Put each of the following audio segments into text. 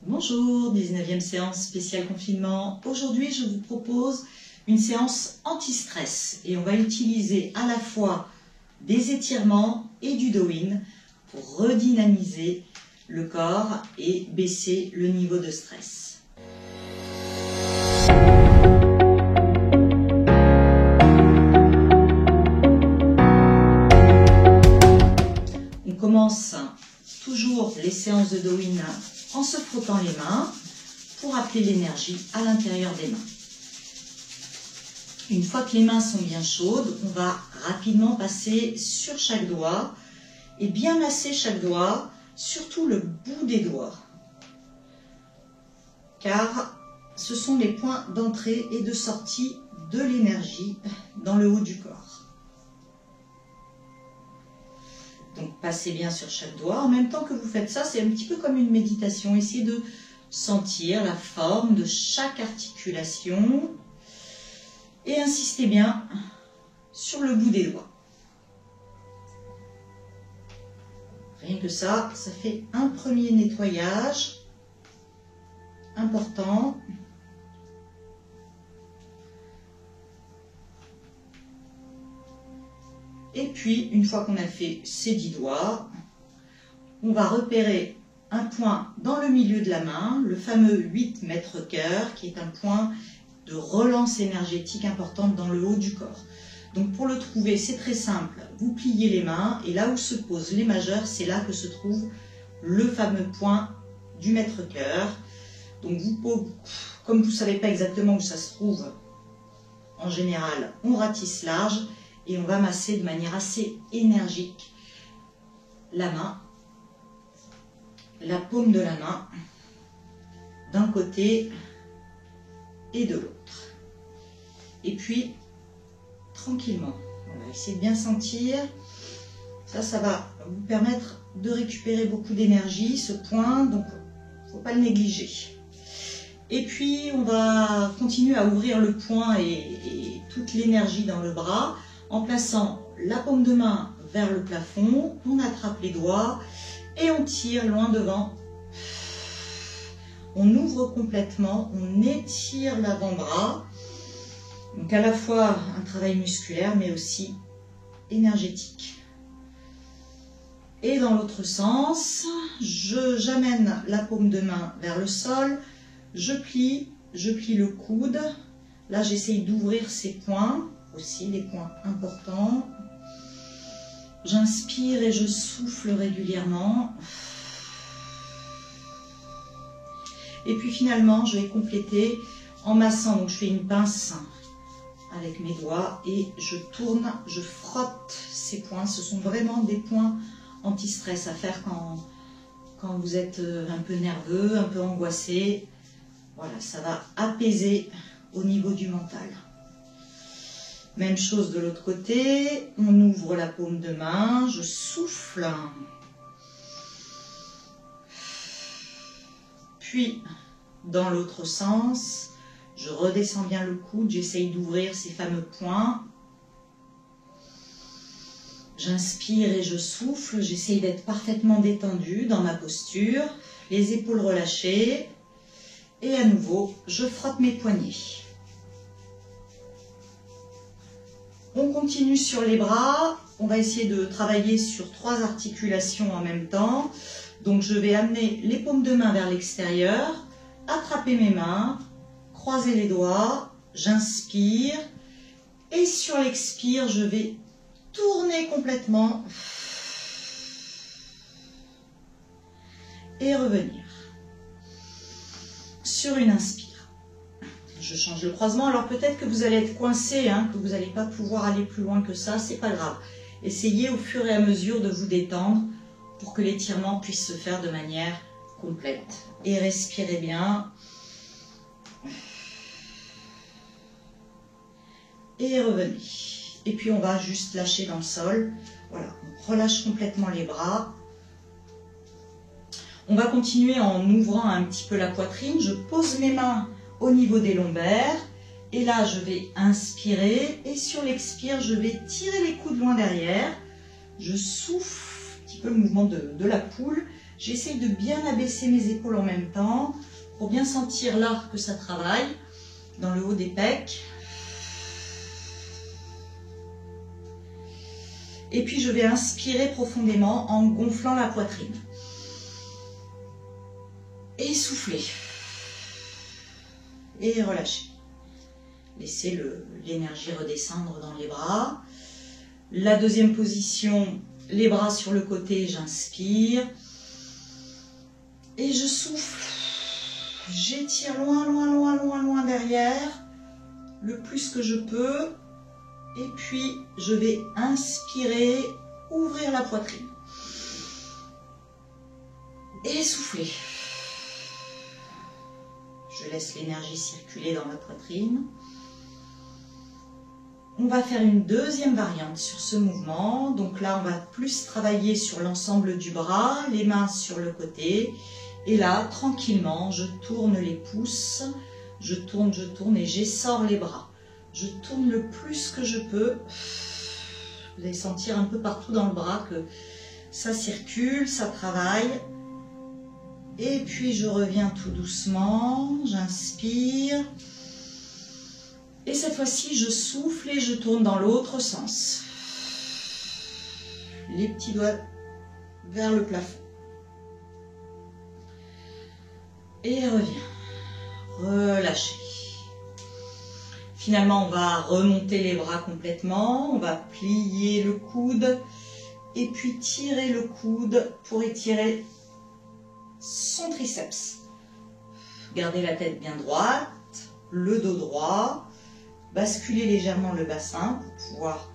Bonjour, 19e séance spéciale confinement. Aujourd'hui, je vous propose une séance anti-stress et on va utiliser à la fois des étirements et du do-in pour redynamiser le corps et baisser le niveau de stress. On commence toujours les séances de do-in en se frottant les mains pour appeler l'énergie à l'intérieur des mains. Une fois que les mains sont bien chaudes, on va rapidement passer sur chaque doigt et bien masser chaque doigt, surtout le bout des doigts, car ce sont les points d'entrée et de sortie de l'énergie dans le haut du corps. Donc passez bien sur chaque doigt. En même temps que vous faites ça, c'est un petit peu comme une méditation. Essayez de sentir la forme de chaque articulation et insistez bien sur le bout des doigts. Rien que ça, ça fait un premier nettoyage important. Et puis, une fois qu'on a fait ces 10 doigts, on va repérer un point dans le milieu de la main, le fameux 8 mètres cœur, qui est un point de relance énergétique importante dans le haut du corps. Donc pour le trouver, c'est très simple. Vous pliez les mains et là où se posent les majeurs, c'est là que se trouve le fameux point du mètre cœur. Donc comme vous ne savez pas exactement où ça se trouve, en général, on ratisse large. Et on va masser de manière assez énergique la main, la paume de la main, d'un côté et de l'autre. Et puis, tranquillement, on va essayer de bien sentir. Ça va vous permettre de récupérer beaucoup d'énergie, ce point, donc il ne faut pas le négliger. Et puis, on va continuer à ouvrir le poing et toute l'énergie dans le bras, en plaçant la paume de main vers le plafond, on attrape les doigts et on tire loin devant. On ouvre complètement, on étire l'avant-bras. Donc à la fois un travail musculaire mais aussi énergétique. Et dans l'autre sens, j'amène la paume de main vers le sol, je plie le coude. Là j'essaye d'ouvrir ces points. Aussi les points importants. J'inspire et je souffle régulièrement. Et puis finalement, je vais compléter en massant. Donc je fais une pince avec mes doigts et je tourne, je frotte ces points. Ce sont vraiment des points anti-stress à faire quand vous êtes un peu nerveux, un peu angoissé. Voilà, ça va apaiser au niveau du mental. Même chose de l'autre côté, on ouvre la paume de main, je souffle. Puis, dans l'autre sens, je redescends bien le coude, j'essaye d'ouvrir ces fameux points. J'inspire et je souffle, j'essaye d'être parfaitement détendue dans ma posture, les épaules relâchées. Et à nouveau, je frotte mes poignets. On continue sur les bras, on va essayer de travailler sur 3 articulations en même temps. Donc je vais amener les paumes de main vers l'extérieur, attraper mes mains, croiser les doigts, j'inspire. Et sur l'expire, je vais tourner complètement et revenir. Sur une inspire. Je change le croisement, alors peut-être que vous allez être coincé, que vous n'allez pas pouvoir aller plus loin que ça, c'est pas grave. Essayez au fur et à mesure de vous détendre pour que l'étirement puisse se faire de manière complète. Et respirez bien. Et revenez. Et puis on va juste lâcher dans le sol. Voilà, on relâche complètement les bras. On va continuer en ouvrant un petit peu la poitrine. Je pose mes mains au niveau des lombaires et là je vais inspirer et sur l'expire je vais tirer les coudes loin derrière, je souffle un petit peu le mouvement de la poule, J'essaye de bien abaisser mes épaules en même temps pour bien sentir là que ça travaille dans le haut des pecs. Et puis je vais inspirer profondément en gonflant la poitrine. Et souffler. Et relâcher. Laissez l'énergie redescendre dans les bras. La deuxième position, les bras sur le côté, j'inspire. Et je souffle. J'étire loin, loin, loin, loin, loin derrière, le plus que je peux. Et puis, je vais inspirer, ouvrir la poitrine. Et souffler. Je laisse l'énergie circuler dans la poitrine. On va faire une deuxième variante sur ce mouvement. Donc là, on va plus travailler sur l'ensemble du bras, les mains sur le côté. Et là, tranquillement, je tourne les pouces, je tourne et j'essore les bras. Je tourne le plus que je peux. Vous allez sentir un peu partout dans le bras que ça circule, ça travaille. Et puis je reviens tout doucement, j'inspire. Et cette fois-ci, je souffle et je tourne dans l'autre sens. Les petits doigts vers le plafond. Et reviens. Relâchez. Finalement, on va remonter les bras complètement. On va plier le coude. Et puis tirer le coude pour étirer son triceps. Gardez la tête bien droite. Le dos droit. Basculez légèrement le bassin pour pouvoir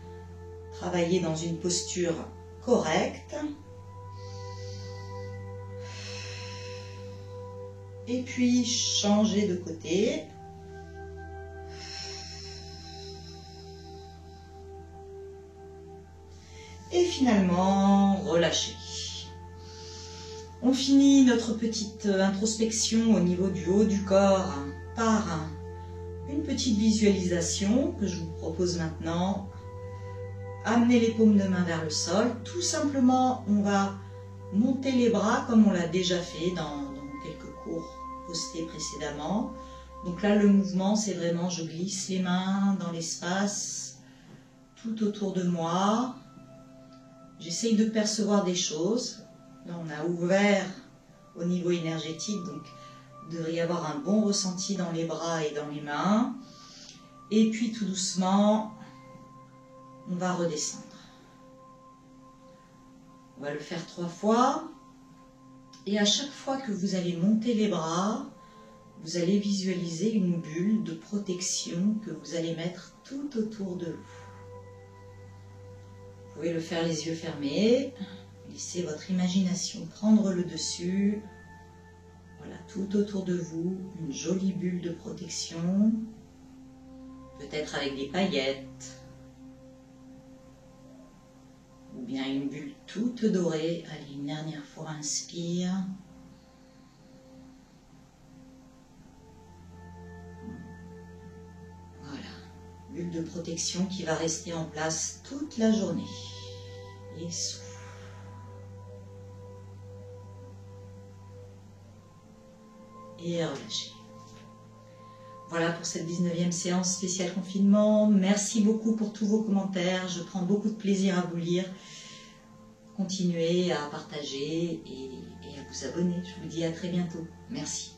travailler dans une posture correcte. Et puis changer de côté. Et finalement, relâcher. On finit notre petite introspection au niveau du haut du corps par une petite visualisation que je vous propose maintenant. Amenez les paumes de main vers le sol. Tout simplement, on va monter les bras comme on l'a déjà fait dans quelques cours postés précédemment. Donc là, le mouvement, c'est vraiment, je glisse les mains dans l'espace, tout autour de moi. J'essaye de percevoir des choses. Là, on a ouvert au niveau énergétique, donc il devrait y avoir un bon ressenti dans les bras et dans les mains. Et puis, tout doucement, on va redescendre. On va le faire 3 fois. Et à chaque fois que vous allez monter les bras, vous allez visualiser une bulle de protection que vous allez mettre tout autour de vous. Vous pouvez le faire les yeux fermés. Laissez votre imagination prendre le dessus. Voilà, tout autour de vous, une jolie bulle de protection. Peut-être avec des paillettes. Ou bien une bulle toute dorée. Allez, une dernière fois, inspire. Voilà, bulle de protection qui va rester en place toute la journée. Et souffle. Et relâchez. Voilà pour cette 19e séance spéciale confinement. Merci beaucoup pour tous vos commentaires. Je prends beaucoup de plaisir à vous lire. Continuez à partager et à vous abonner. Je vous dis à très bientôt. Merci.